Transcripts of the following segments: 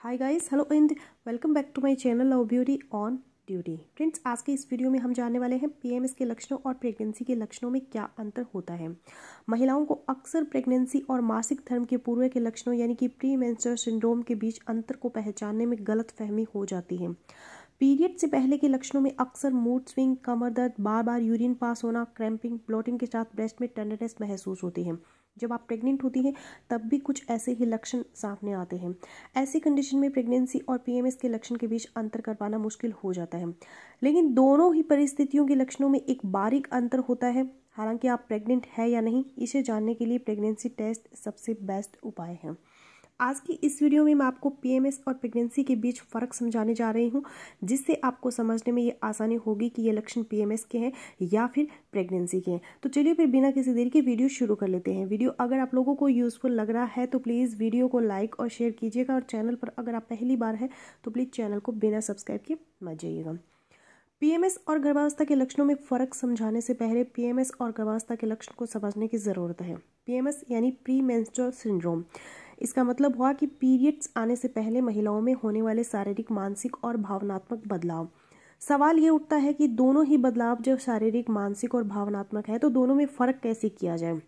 Hi guys, hello and welcome back to my channel love beauty on duty. Friends, आज के इस video में हम जानने वाले हैं पीएमएस के लक्षणों और प्रेगनेंसी के लक्षणों में क्या अंतर होता है। महिलाओं को अक्सर प्रेगनेंसी और मासिक धर्म के पूर्व के लक्षणों यानी कि प्री मेंस्ट्रुअल सिंड्रोम के बीच अंतर को पहचानने में गलतफहमी हो जाती है। पीरियड से पहले के लक्षणों में अक्सर मूड स्विंग, कमर दर्द, बार बार यूरिन पास होना, क्रैम्पिंग, ब्लोटिंग के साथ ब्रेस्ट में टेंडरनेस महसूस होती है। जब आप प्रेग्नेंट होती हैं तब भी कुछ ऐसे ही लक्षण सामने आते हैं। ऐसी कंडीशन में प्रेगनेंसी और पीएमएस के लक्षण के बीच अंतर कर पाना मुश्किल हो जाता है, लेकिन दोनों ही परिस्थितियों के लक्षणों में एक बारीक अंतर होता है। हालांकि आप प्रेग्नेंट है या नहीं, इसे जानने के लिए प्रेगनेंसी टेस्ट सबसे बेस्ट उपाय है। आज की इस वीडियो में मैं आपको पीएमएस और प्रेगनेंसी के बीच फ़र्क समझाने जा रही हूँ, जिससे आपको समझने में ये आसानी होगी कि ये लक्षण पीएमएस के हैं या फिर प्रेगनेंसी के हैं। तो चलिए फिर बिना किसी देरी के वीडियो शुरू कर लेते हैं। वीडियो अगर आप लोगों को यूज़फुल लग रहा है तो प्लीज़ वीडियो को लाइक और शेयर कीजिएगा, और चैनल पर अगर आप पहली बार है तो प्लीज़ चैनल को बिना सब्सक्राइब किए मत जाइएगा। पीएमएस और गर्भावस्था के लक्षणों में फ़र्क समझाने से पहले पीएमएस और गर्भावस्था के लक्षण को समझने की ज़रूरत है। पीएमएस यानी प्री मेंस्ट्रुअल सिंड्रोम, इसका मतलब हुआ कि पीरियड्स आने से पहले महिलाओं में होने वाले शारीरिक, मानसिक और भावनात्मक बदलाव। सवाल ये उठता है कि दोनों ही बदलाव जब शारीरिक, मानसिक और भावनात्मक है तो दोनों में फ़र्क कैसे किया जाए।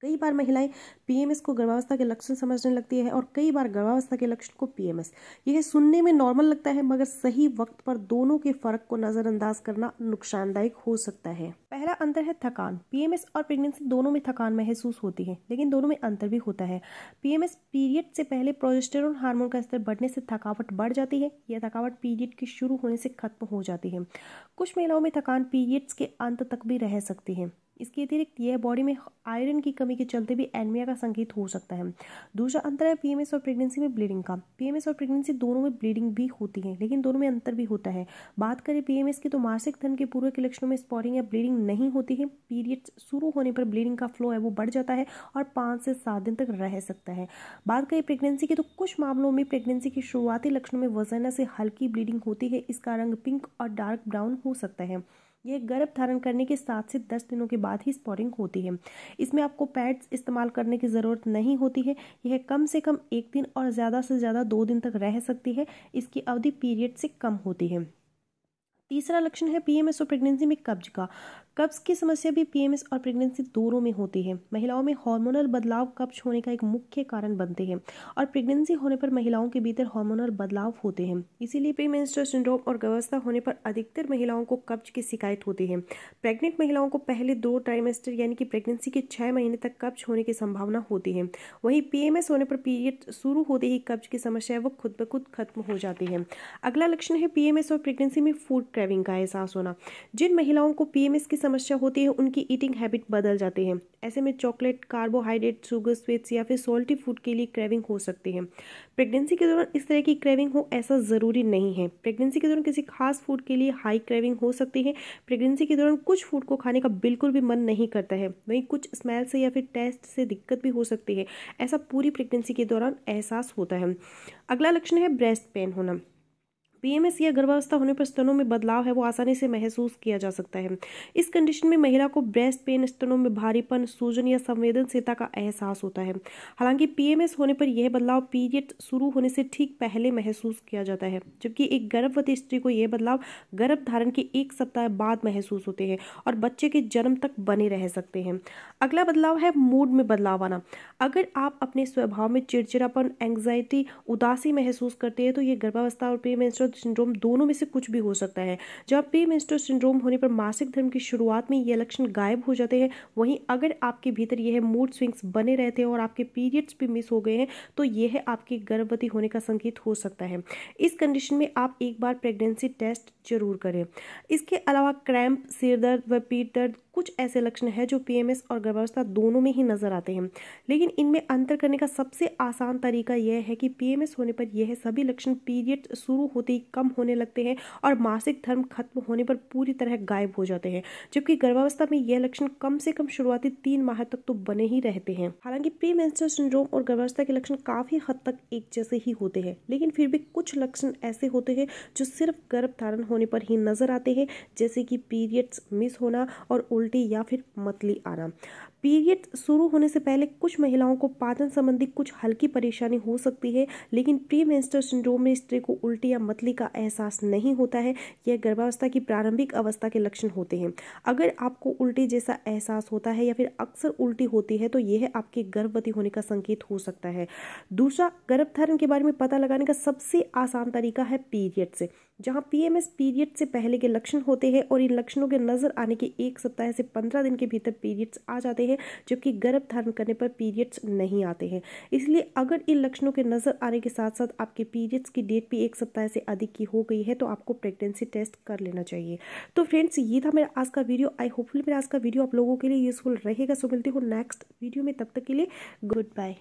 कई बार महिलाएं पीएमएस को गर्भावस्था के लक्षण समझने लगती है और कई बार गर्भावस्था के लक्षण को पीएमएस। यह सुनने में नॉर्मल लगता है, मगर सही वक्त पर दोनों के फर्क को नजरअंदाज करना नुकसानदायक हो सकता है। पहला अंतर है थकान। पीएमएस और प्रेगनेंसी दोनों में थकान महसूस होती है, लेकिन दोनों में अंतर भी होता है। पीएमएस पीरियड से पहले प्रोजेस्टेरोन हार्मोन का स्तर बढ़ने से थकावट बढ़ जाती है। यह थकावट पीरियड के शुरू होने से खत्म हो जाती है। कुछ महिलाओं में थकान पीरियड्स के अंत तक भी रह सकती है। इसके अतिरिक्त यह बॉडी में आयरन की कमी के चलते भी एनीमिया का संकेत हो सकता है। दूसरा अंतर है पीएमएस और प्रेगनेंसी में ब्लीडिंग का। पीएमएस और प्रेगनेंसी दोनों में ब्लीडिंग भी होती है, लेकिन दोनों में अंतर भी होता है। बात करें पीएमएस की तो मासिक धर्म के पूर्व के लक्षणों में स्पॉटिंग या ब्लीडिंग नहीं होती है। पीरियड्स शुरू होने पर ब्लीडिंग का फ्लो है वो बढ़ जाता है और 5 से 7 दिन तक रह सकता है। बात करें प्रेगनेंसी की तो कुछ मामलों में प्रेगनेंसी के शुरुआती लक्षणों में वजाना से हल्की ब्लीडिंग होती है। इसका रंग पिंक और डार्क ब्राउन हो सकता है। यह गर्भ धारण करने के 7 से 10 दिनों के बाद ही स्पॉटिंग होती है। इसमें आपको पैड्स इस्तेमाल करने की ज़रूरत नहीं होती है। यह कम से कम 1 दिन और ज़्यादा से ज़्यादा 2 दिन तक रह सकती है। इसकी अवधि पीरियड से कम होती है। तीसरा लक्षण है पीएमएस और प्रेगनेंसी में कब्ज का। कब्ज की समस्या भी पीएमएस और प्रेगनेंसी दोनों में होती है। महिलाओं में हार्मोनल बदलाव कब्ज होने का एक मुख्य कारण बनते हैं, और प्रेगनेंसी होने पर महिलाओं के भीतर हार्मोनल बदलाव होते हैं। इसीलिए प्री मेंस्ट्रुअल सिंड्रोम और गर्भावस्था होने पर अधिकतर महिलाओं को कब्ज की शिकायत होती है। प्रेग्नेंट महिलाओं को पहले 2 ट्राइमेस्टर यानी कि प्रेगनेंसी के 6 महीने तक कब्ज होने की संभावना होती है। वहीं पीएमएस होने पर पीरियड शुरू होते ही कब्ज की समस्या वो खुद ब खुद खत्म हो जाती है। अगला लक्षण है पीएमएस और प्रेगनेंसी में फूड क्रेविंग का एहसास होना। जिन महिलाओं को पीएमएस की समस्या होती है उनकी ईटिंग हैबिट बदल जाती है। ऐसे में चॉकलेट, कार्बोहाइड्रेट, शुगर, स्वीट्स या फिर सॉल्टी फूड के लिए क्रेविंग हो सकती है। प्रेगनेंसी के दौरान इस तरह की क्रेविंग हो ऐसा ज़रूरी नहीं है। प्रेगनेंसी के दौरान किसी खास फूड के लिए हाई क्रेविंग हो सकती है। प्रेगनेंसी के दौरान कुछ फूड को खाने का बिल्कुल भी मन नहीं करता है। वहीं कुछ स्मेल से या फिर टेस्ट से दिक्कत भी हो सकती है। ऐसा पूरी प्रेगनेंसी के दौरान एहसास होता है। अगला लक्षण है ब्रेस्ट पेन होना। पीएमएस या गर्भावस्था होने पर स्तनों में बदलाव है वो आसानी से महसूस किया जा सकता है। इस कंडीशन में महिला को ब्रेस्ट पेन, स्तनों में भारीपन, सूजन या संवेदनशीलता का एहसास होता है। हालांकि पीएमएस होने पर यह बदलाव पीरियड शुरू होने से ठीक पहले महसूस किया जाता है, जबकि एक गर्भवती स्त्री को यह बदलाव गर्भ धारण के 1 सप्ताह बाद महसूस होते हैं और बच्चे के जन्म तक बने रह सकते हैं। अगला बदलाव है मूड में बदलाव आना। अगर आप अपने स्वभाव में चिड़चिड़ापन, एंग्जाइटी, उदासी महसूस करते हैं तो यह गर्भावस्था और प्री मेंस्ट्रुअल सिंड्रोम दोनों में से कुछ भी हो सकता है। जब प्री मेंस्ट्रुअल सिंड्रोम होने पर मासिक धर्म की शुरुआत में यह लक्षण गायब हो जाते हैं। वहीं अगर आपके भीतर यह मूड स्विंग्स बने रहते हैं और आपके पीरियड्स भी मिस हो गए हैं तो यह आपके गर्भवती होने का संकेत हो सकता है। इस कंडीशन में आप एक बार प्रेगनेंसी टेस्ट जरूर करें। इसके अलावा क्रैम्प, सिर दर्द व पीठ दर्द कुछ ऐसे लक्षण हैं जो पीएमएस और गर्भावस्था दोनों में ही नजर आते हैं, लेकिन इनमें अंतर करने का सबसे आसान तरीका यह है कि पीएमएस होने पर यह सभी लक्षण पीरियड शुरू होते ही कम होने लगते हैं और मासिक धर्म खत्म होने पर पूरी तरह गायब हो जाते हैं, जबकि गर्भावस्था में यह लक्षण कम से कम शुरुआती 3 माह तक तो बने ही रहते हैं। हालांकि प्री मेंस्ट्रुअल सिंड्रोम और गर्भावस्था के लक्षण काफी हद तक एक जैसे ही होते हैं, लेकिन फिर भी कुछ लक्षण ऐसे होते हैं जो सिर्फ गर्भ धारण होने पर ही नजर आते हैं, जैसे कि पीरियड्स मिस होना और उल्टी या फिर मतली आना। पीरियड शुरू होने से पहले कुछ महिलाओं को पाचन संबंधी कुछ हल्की परेशानी हो सकती है, लेकिन प्री मेंस्ट्रुअल सिंड्रोम में स्त्री को उल्टी या मतली का एहसास नहीं होता है। यह गर्भावस्था की प्रारंभिक अवस्था के लक्षण होते हैं। अगर आपको उल्टी जैसा एहसास होता है या फिर अक्सर उल्टी होती है तो यह आपके गर्भवती होने का संकेत हो सकता है। दूसरा, गर्भधारण के बारे में पता लगाने का सबसे आसान तरीका है पीरियड से। जहां पीएमएस पीरियड से पहले के लक्षण होते हैं और इन लक्षणों के नजर आने के 1 सप्ताह से 15 दिन के भीतर पीरियड्स आ जाते हैं, जबकि गर्भ धारण करने पर पीरियड्स नहीं आते हैं। इसलिए अगर इन लक्षणों के नजर आने के साथ साथ आपके पीरियड्स की डेट भी 1 सप्ताह से अधिक की हो गई है तो आपको प्रेगनेंसी टेस्ट कर लेना चाहिए। तो फ्रेंड्स, ये था मेरा आज का वीडियो। आई होपफुली मेरा आज का वीडियो आप लोगों के लिए यूजफुल रहेगा। सो मिलती हूँ नेक्स्ट वीडियो में, तब तक के लिए गुड बाय।